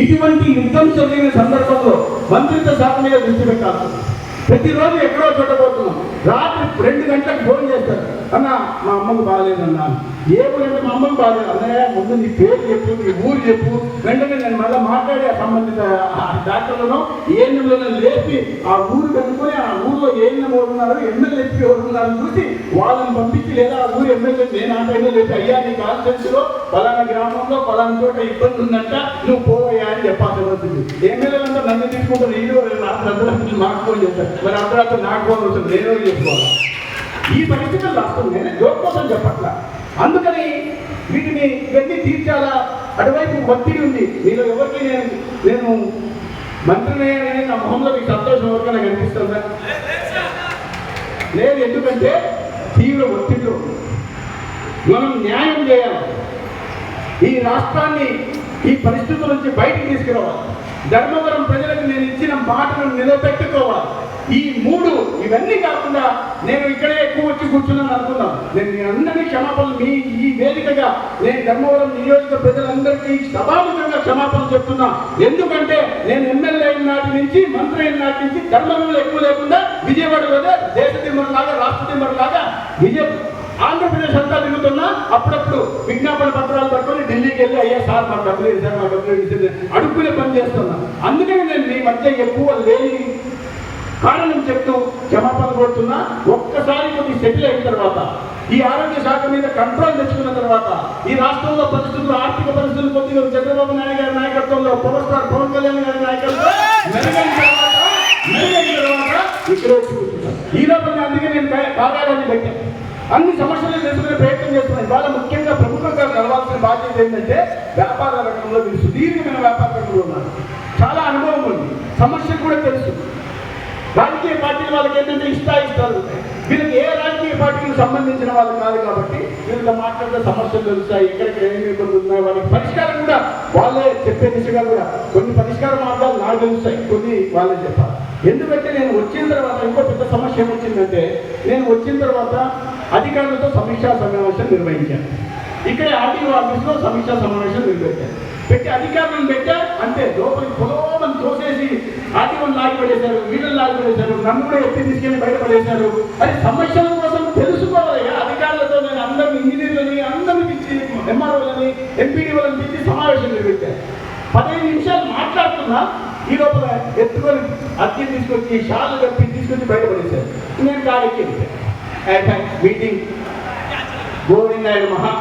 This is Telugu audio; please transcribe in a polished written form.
ఇటువంటి యుద్ధం జరిగిన సందర్భంలో మంత్రిత్వ శాఖ మీద దృష్టి పెట్టాలి. ప్రతిరోజు ఎక్కడో చూడబోతున్నాం. రాత్రి 2 గంటలకు ఫోన్ చేస్తారు, అన్న మా అమ్మకు బాగాలేదన్నా. ఏ ఊరంటే మా అమ్మకు బాగాలేదు అన్నయ్య, ముందు నీ పేరు చెప్పు, నీ ఊరు చెప్పు. వెంటనే నేను మళ్ళీ మాట్లాడి ఆ సంబంధిత డాక్టర్లను ఏఎన్ఎంలను లేపి ఆ ఊరు కనుక్కొని ఆ ఊరిలో ఏఎన్ఎం ఎవరున్నారు, ఎమ్మెల్యే ఎంపీ ఎవరున్నారని చూసి వాళ్ళని పంపించి, లేదా ఆ ఊరు ఎమ్మెల్యే నేను ఆ టైంలో లేపి, అయ్యా నీ కాన్స్టిట్యూన్సీలో పలానా గ్రామంలో పలానా చోట ఇబ్బంది ఉందంట, నువ్వు పోవయ్యా అని చెప్పాల్సి వస్తుంది. ఎమ్మెల్యేలంతా నన్ను తీసుకుంటారు, వీళ్ళు రాత్రి మాకు ఫోన్ చేస్తారు, మరి అర్ధరాత్రి నాకు ఫోన్ వస్తుంది, నేను చేసుకోవాలి. ఈ పరిస్థితులు రాష్ట్రం నేను జోక్ కోసం చెప్పట్లా. అందుకని వీటిని ఇవన్నీ తీర్చాలా, అటువైపు ఒత్తిడి ఉంది. మీలో ఎవరికి నేను మంత్రిని నా మొహంలో మీకు సంతోషం ఎవరికైనా కనిపిస్తుందా? లేదు. ఎందుకంటే తీవ్ర ఒత్తిడిలో మనం న్యాయం చేయాలి. ఈ రాష్ట్రాన్ని ఈ పరిస్థితుల నుంచి బయటికి తీసుకురావాలి. ధర్మవరం ప్రజలకు నేను ఇచ్చిన మాటలను నిలబెట్టుకోవాలి. ఈ 3 ఇవన్నీ కాకుండా నేను ఇక్కడే ఎక్కువ వచ్చి కూర్చున్నాను అనుకున్నాను. నేను మీ అందరినీ క్షమాపణలు మీ ఈ వేదికగా నేను ధర్మవరం నియోజక ప్రజలందరికీ సభాముఖంగా క్షమాపణలు చెప్తున్నా. ఎందుకంటే నేను ఎమ్మెల్యే అయిన నాటి నుంచి, మంత్రి అయిన నాటి నుంచి ధర్మవరంలో ఎక్కువ లేకుండా విజయవాడలోనే దేశ తిమ్మరులాగా, రాష్ట్ర తిమ్మరులాగా ఆంధ్రప్రదేశ్ అంతా తిరుగుతున్నా. అప్పుడప్పుడు విజ్ఞాపన పత్రాలు పట్టుకొని ఢిల్లీకి వెళ్ళి, అయ్యా సార్ మా డబ్బులు ఇచ్చారు, మా డబ్బులు ఇచ్చింది అడుక్కునే పని చేస్తున్నా. అందుకని నేను మీ మధ్య ఎక్కువ లేని కారణం చెప్తూ క్షమాపణ కోరుతున్నా. ఒక్కసారి కొద్ది సెటిల్ అయిన తర్వాత, ఈ ఆరోగ్య శాఖ మీద కంట్రోల్ తెచ్చుకున్న తర్వాత, ఈ రాష్ట్రంలో పరిస్థితులు, ఆర్థిక పరిస్థితులు కొద్దిగా చంద్రబాబు నాయుడు గారి నాయకత్వంలో, పవర్ స్టార్ పవన్ కళ్యాణ్ గారి నాయకత్వంలో మెరుగైన తర్వాత ఇక్కడ వచ్చి కూర్చున్నాను. ఈ లోపల అందుకే నేను కార్యాలయాన్ని పెట్టాను. అన్ని సమస్యలు తెలుసుకునే ప్రయత్నం చేస్తున్నాయి. ఇవాళ ముఖ్యంగా ప్రభుత్వంగా కలవాల్సిన బాధ్యత ఏంటంటే, వ్యాపార రంగంలో మీరు సుదీర్ఘమైన వ్యాపార రంగంలో ఉన్నారు, చాలా అనుభవం ఉంది, సమస్యలు కూడా తెలుసు. రాజకీయ పార్టీలు వాళ్ళకి ఏంటంటే ఇష్టాలు, వీళ్ళకి ఏ రాజకీయ పార్టీకి సంబంధించిన వాళ్ళు కాదు కాబట్టి వీళ్ళతో మాట్లాడితే సమస్యలు తెలుస్తాయి, ఎక్కడికి ఏమి ఇబ్బందులు ఉన్నాయి, వాళ్ళకి పరిష్కారం కూడా వాళ్ళే చెప్పే దిశగా కూడా కొన్ని పరిష్కార మార్గాలు నాకు తెలుస్తాయి, కొన్ని వాళ్ళే చెప్పాలి. ఎందుకంటే నేను వచ్చిన తర్వాత ఇంకో పెద్ద సమస్య ఏమొచ్చిందంటే, నేను వచ్చిన తర్వాత అధికారులతో సమీక్షా సమావేశం నిర్వహించాను. ఇక్కడ ఆర్టీఓ ఆఫీస్లో సమీక్షా సమావేశం పెట్టి అధికారులను పెట్టా. అంతే, లోపలికి పొలోమని తోసేసి ఆర్టీఓని లాగిపడేశారు, వీళ్ళని లాగిపడేశారు, నన్ను కూడా ఎత్తి తీసుకెళ్ళి బయటపడేశారు. అది సమస్యల కోసం తెలుసుకోవాలి. అధికారులతో నేను అందరిని, ఇంజనీర్లని అందరిని పిలిచి, ఎంఆర్ఓలని, ఎంపీడీఓలను పిలిచి సమావేశం నిర్వహించాను. 15 నిమిషాలు మాట్లాడుతున్నా, ఈ లోపల ఎత్తుకొని అద్దె తీసుకొచ్చి షాలు కప్పి తీసుకొచ్చి బయటపడేశారు. నేను కాడికి మీటింగ్ గోవిందాయుడు మహా